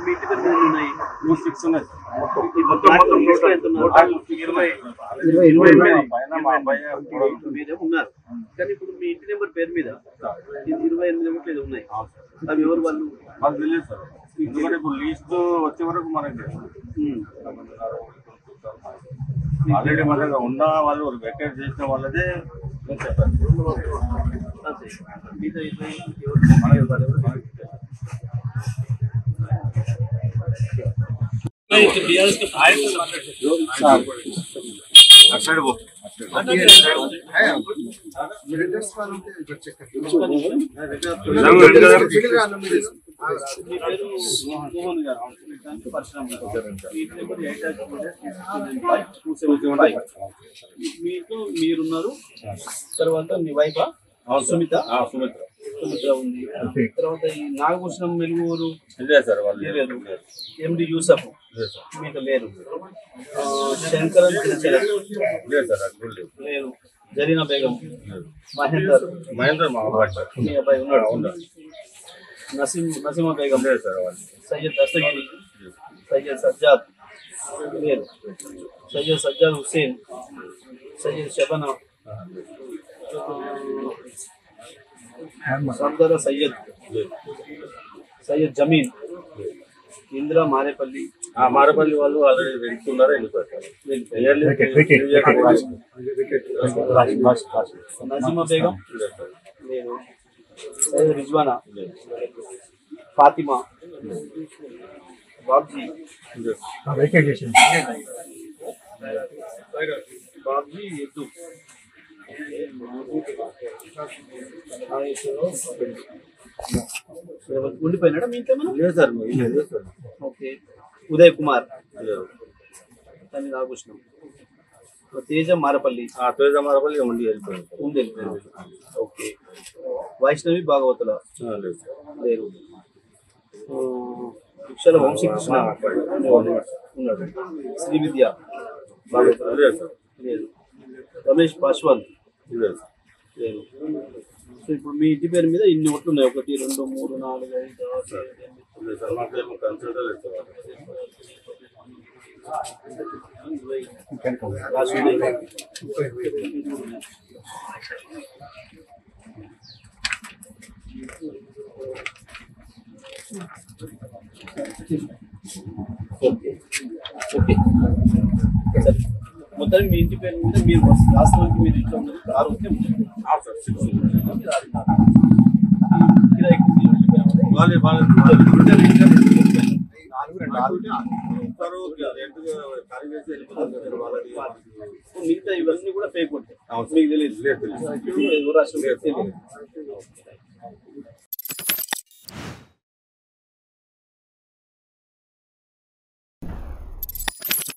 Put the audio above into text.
మీ ఇంటి పేరు మీద ఉన్నాయి 6 ఉన్నాయి. మీరే ఉన్నారు కానీ ఇప్పుడు మీ ఇంటి నెంబర్ పేరు మీద 28 ఓట్లు ఏదో ఉన్నాయి. అవి ఎవరు వాళ్ళు మాకు తెలియదు సార్. ఎందుకంటే ఇప్పుడు లీస్ట్ వచ్చే వరకు మనకి ఆల్రెడీ మన ఉన్న వాళ్ళు వెకేట్ చేసిన వాళ్ళదే చెప్పారు. మీతో మీరున్నారు. తర్వాత మీ వైఫ్ సుమిత ఉంది. తర్వాత ఈ నాగభూషణం మెలుగురు లేరు. ఎండి యూసఫ్ మీకు లేరు. శంకరన్ లేరు. జరీనా బేగం మహేందర్ మీ అబ్బాయి ఉన్నాడు. నసీమా బేగం సయ్యద్ దస్తగిరి సయ్యద్ సజ్జాద్ లేరు. సయ్యద్ సజ్జాద్ హుస్సేన్ సయ్యద్ షబనా సర్దార్ సయ్యద్ జమీన్ ఇందిరా మారేపల్లి వాళ్ళు ఆల్రెడీ వెళ్తున్నారు. నజీమా బేగం లేదు. సయ్యద్ రిజ్వానా ఫాతిమా బాబ్జీ ఎద్దు ఉండిపోయినాడా మీ ఇంట్లో? లేదు సార్. ఓకే. ఉదయ్ కుమార్ తల్లి నాగభూషణం తేజ మారపల్లి ఉండి వెళ్ళిపోయింది. ఓకే. వైష్ణవి భాగవతుల లేరు. వృక్షాల వంశీకృష్ణ ఉన్నాడు. శ్రీ విద్య భాగవతుల లేదు. రమేష్ పాశ్వాన్ లేదు. సో ఇప్పుడు మీ ఇంటి పేరు మీద ఇన్ని ఓట్లు ఉన్నాయి. 1 2 3 4 5 ఓకే. మొత్తం మీ ఇంటి పేరు మీద మీరు రాష్ట్రానికి మీరు ఇంట్లో ఉన్నది 6 ఉంటే మిగతా ఇవన్నీ కూడా ఫేక్ ఉంటాయి. మీకు తెలియదు. రాష్ట్రం